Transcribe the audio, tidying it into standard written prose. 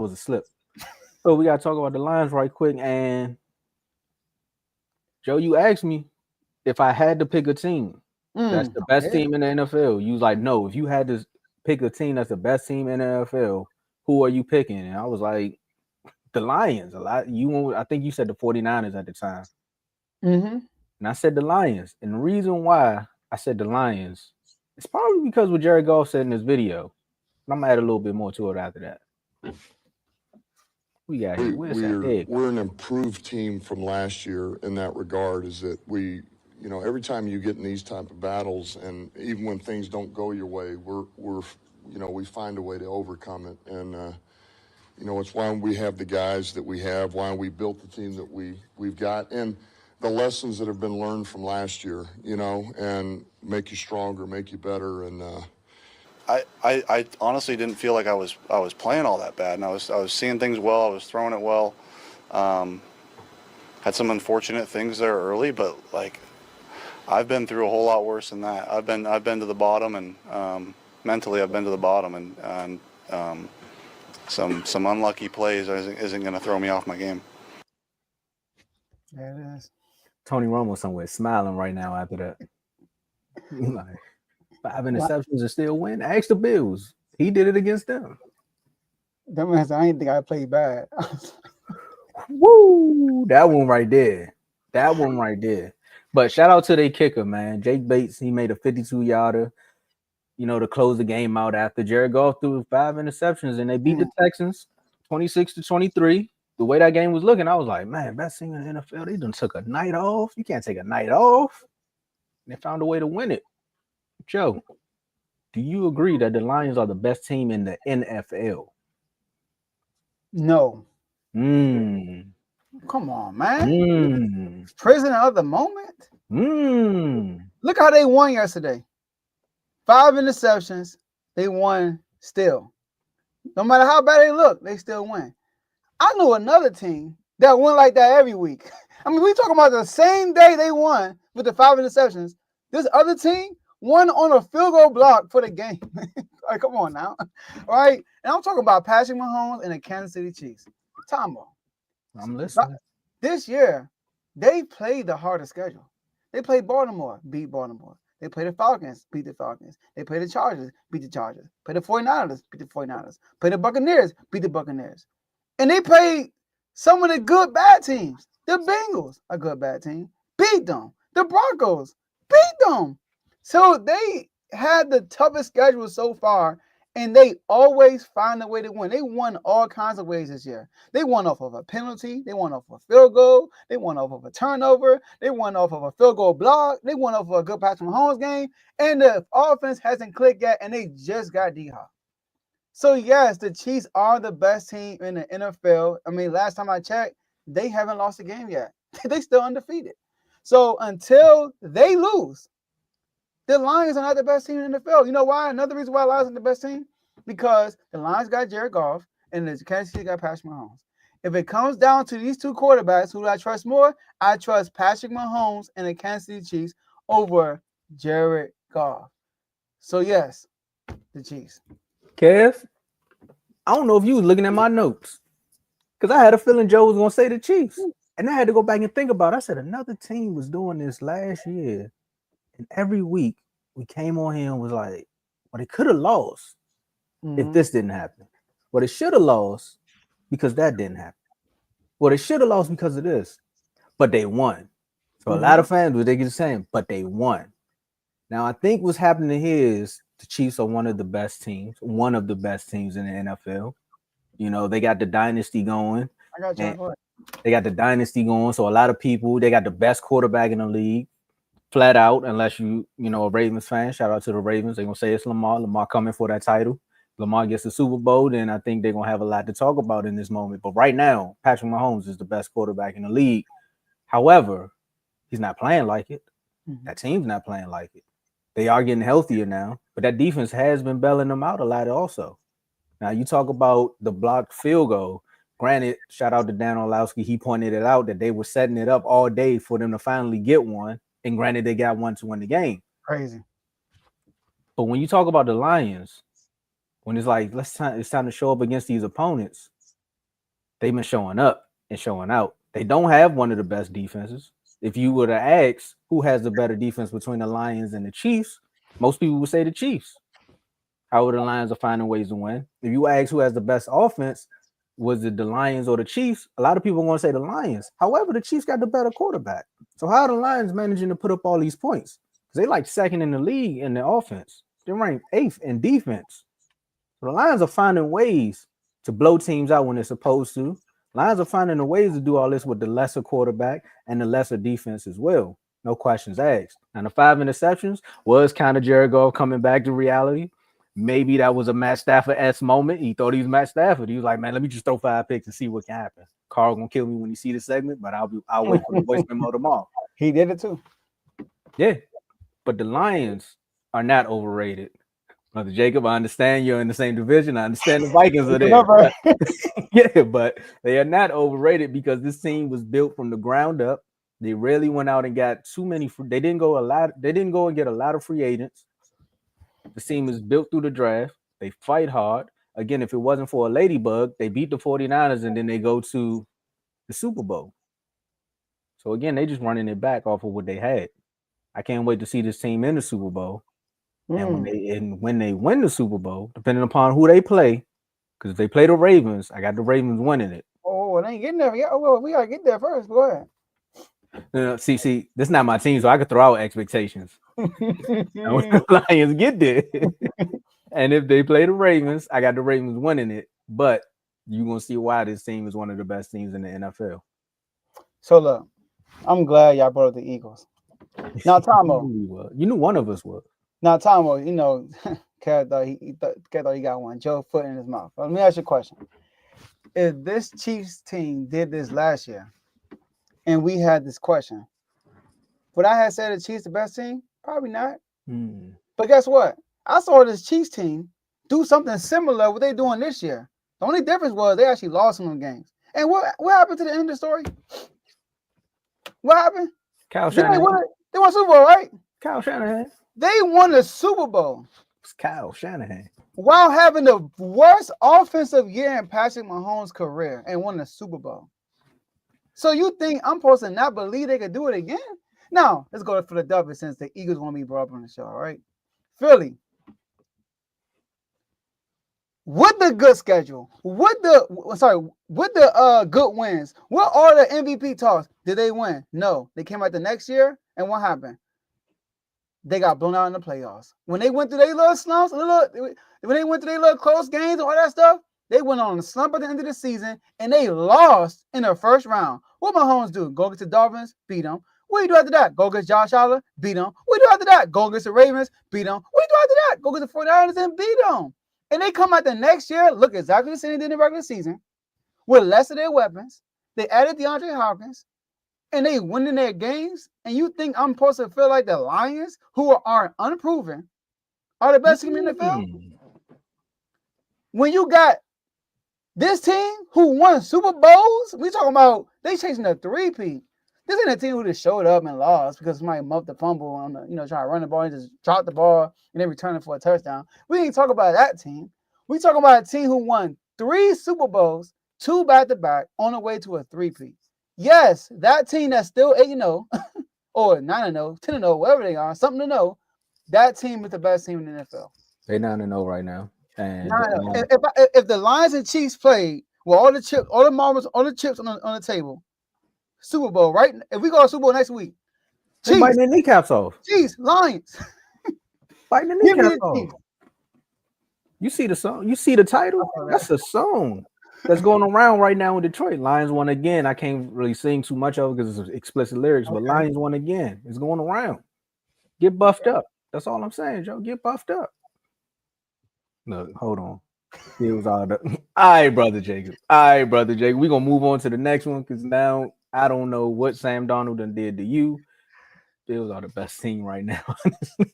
was a slip. So we gotta talk about the Lions right quick. And Joe, you asked me if I had to pick a team that's the best Okay. team in the NFL. You was like, no, if you had to pick a team that's the best team in the NFL, who are you picking? And I was like, the Lions. A lot I think you said the 49ers at the time. Mm-hmm. And I said the Lions. And the reason why I said the Lions is probably because what Jared Goff said in this video. And I'm gonna add a little bit more to it after that. We got here. Where's that egg? We're an improved team from last year in that regard. Is that every time you get in these type of battles, and even when things don't go your way, we find a way to overcome it. And it's why we have the guys that we have, why we built the team that we've got, and the lessons that have been learned from last year, and make you stronger, make you better, and. I honestly didn't feel like I was playing all that bad, and I was seeing things well. I was throwing it well. Um, had some unfortunate things there early, but like I've been through a whole lot worse than that. I've been to the bottom, and mentally I've been to the bottom, and some unlucky plays isn't going to throw me off my game. There it is. Tony Romo somewhere smiling right now after that. Like 5 interceptions and still win. Ask the Bills. He did it against them. That means I ain't think I played bad. Woo! That one right there. That one right there. But shout out to their kicker, man. Jake Bates, he made a 52-yarder, to close the game out after Jared Goff threw 5 interceptions, and they beat the Texans 26-23. The way that game was looking, I was like, man, best team in the NFL. They done took a night off. You can't take a night off. And they found a way to win it. Joe, do you agree that the Lions are the best team in the NFL? No. Mm. Come on, man. Mm. Prisoner of the moment. Mm. Look how they won yesterday. 5 interceptions. They won still. No matter how bad they look, they still win. I know another team that won like that every week. I mean, we talking about the same day they won with the 5 interceptions. This other team won on a field goal block for the game. Like, come on now. All right? And I'm talking about Patrick Mahomes and the Kansas City Chiefs. Tomo. I'm listening. This year, they played the hardest schedule. They played Baltimore, beat Baltimore. They played the Falcons, beat the Falcons. They played the Chargers, beat the Chargers. Played the 49ers, beat the 49ers. Played the Buccaneers, beat the Buccaneers. And they played some of the good bad teams. The Bengals, a good bad team, beat them. The Broncos, beat them. So they had the toughest schedule so far, and they always find a way to win. They won all kinds of ways this year. They won off of a penalty. They won off of a field goal. They won off of a turnover. They won off of a field goal block. They won off of a good Patrick Mahomes game. And the offense hasn't clicked yet, and they just got D-Hop. So, yes, the Chiefs are the best team in the NFL. I mean, last time I checked, they haven't lost a game yet. They still undefeated. So, until they lose, the Lions are not the best team in the NFL. You know why? Another reason why the Lions are the best team? Because the Lions got Jared Goff and the Kansas City got Patrick Mahomes. If it comes down to these two quarterbacks, who do I trust more? I trust Patrick Mahomes and the Kansas City Chiefs over Jared Goff. So, yes, the Chiefs. Kev, I don't know if you was looking at my notes because I had a feeling Joe was going to say the Chiefs. And I had to go back and think about it. I said another team was doing this last year. And every week we came on here and was like, well, they could have lost if this didn't happen. Well, they should have lost because that didn't happen. Well, they should have lost because of this, but they won. So a lot of fans were thinking the same, but they won. Now, I think what's happening here is the Chiefs are one of the best teams in the NFL. They got the dynasty going. I got you. They got the dynasty going. So a lot of people, they got the best quarterback in the league. Flat out, unless a Ravens fan. Shout out to the Ravens. They're gonna say it's Lamar. Lamar coming for that title. Lamar gets the Super Bowl, then I think they're gonna have a lot to talk about in this moment. But right now, Patrick Mahomes is the best quarterback in the league. However, he's not playing like it. That team's not playing like it. They are getting healthier now, but that defense has been bailing them out a lot also. Now you talk about the blocked field goal. Granted, shout out to Dan Orlowski. He pointed it out that they were setting it up all day for them to finally get one. And granted, they got one to win the game. Crazy. But when you talk about the Lions, when it's like, it's time to show up against these opponents, they've been showing up and showing out. They don't have one of the best defenses. If you were to ask who has the better defense between the Lions and the Chiefs, most people would say the Chiefs. However, the Lions are finding ways to win. If you ask who has the best offense, was it the Lions or the Chiefs? A lot of people are going to say the Lions. However, the Chiefs got the better quarterback. So how are the Lions managing to put up all these points? Because they like second in the league in the offense. They're ranked 8th in defense. So the Lions are finding ways to blow teams out when they're supposed to. Lions are finding the ways to do all this with the lesser quarterback and the lesser defense as well. No questions asked. And the 5 interceptions was kind of Jared Goff coming back to reality. Maybe that was a Matt Stafford-esque moment. He thought he was Matt Stafford. He was like, man, let me just throw 5 picks and see what can happen. Carl gonna kill me when you see the segment, but I'll wait for the voice memo tomorrow. He did it too. Yeah, but the Lions are not overrated. Brother Jacob, I understand you're in the same division. I understand the Vikings are there. Yeah, but they are not overrated because this team was built from the ground up. They really went out and got too many. They didn't go and get a lot of free agents. The team is built through the draft. They fight hard. Again, if it wasn't for a ladybug, they beat the 49ers and then they go to the Super Bowl. So again, they just running it back off of what they had. I can't wait to see this team in the Super Bowl. And when they win the Super Bowl, depending upon who they play, because if they play the Ravens, I got the Ravens winning it. Oh, it ain't getting there yet. Oh, well, we gotta get there first. Go ahead. See, this is not my team, so I could throw out expectations. And when the Lions get there, and if they play the Ravens, I got the Ravens winning it. But you're gonna see why this team is one of the best teams in the NFL. So look, I'm glad y'all brought up the Eagles. Now, Tomo, you knew one of us was. Now, Tomo, you know, Cat thought he got one. Joe foot in his mouth. Let me ask you a question. If this Chiefs team did this last year, and we had this question, would I have said the Chiefs the best team? Probably not. But guess what? I saw this Chiefs team do something similar to what they're doing this year. The only difference was they actually lost some of the games. And what happened to the end of the story? What happened? Kyle Shanahan. They won Super Bowl, right? Kyle Shanahan. They won the Super Bowl. It's Kyle Shanahan. While having the worst offensive year in Patrick Mahomes' career and won the Super Bowl. So you think I'm supposed to not believe they could do it again? Now, let's go to Philadelphia since the Eagles want to be brought up on the show, all right? Philly. With the good schedule, with the good wins, what are the MVP talks? Did they win? No. They came out the next year, and what happened? They got blown out in the playoffs. When they went through their little slumps, when they went through their little close games and all that stuff, they went on a slump at the end of the season, and they lost in the first round. What Mahomes do? Go against the Dolphins, beat them. What do you do after that? Go against Josh Allen, beat them. What do you do after that? Go against the Ravens, beat them. What do you do after that? Go against the 49ers and beat them. And they come out the next year, look exactly the same they did in the regular season, with less of their weapons. They added DeAndre Hopkins, and they winning their games. And you think I'm supposed to feel like the Lions, who are unproven, are the best team in the NFL? When you got this team who won Super Bowls, we talking about they chasing a 3-peat. This ain't a team who just showed up and lost because somebody muffed the fumble on the, trying to run the ball and just dropped the ball and then return it for a touchdown. We ain't talking about that team. We talking about a team who won 3 Super Bowls, 2 back-to-back, on the way to a 3-peat. Yes, that team that's still 8-0 or 9-0, 10-0, whatever they are, something to know. That team is the best team in the NFL. They're 9-0 right now. And if the Lions and Chiefs played with all the chips, all the marbles, all the chips on the table, Super Bowl, right? If we go to Super Bowl next week, Chiefs biting their kneecaps off. Chiefs, Lions, biting their kneecaps off. You see the song? You see the title? That's a song that's going around right now in Detroit. Lions won again. I can't really sing too much of it because it's explicit lyrics, but Lions won again. It's going around. Get buffed up. That's all I'm saying, Joe. Get buffed up. Look, hold on. It was all right, brother Jacob. We're gonna move on to the next one because now I don't know what Sam Darnold done did to you. Bills are the best team right now, honestly.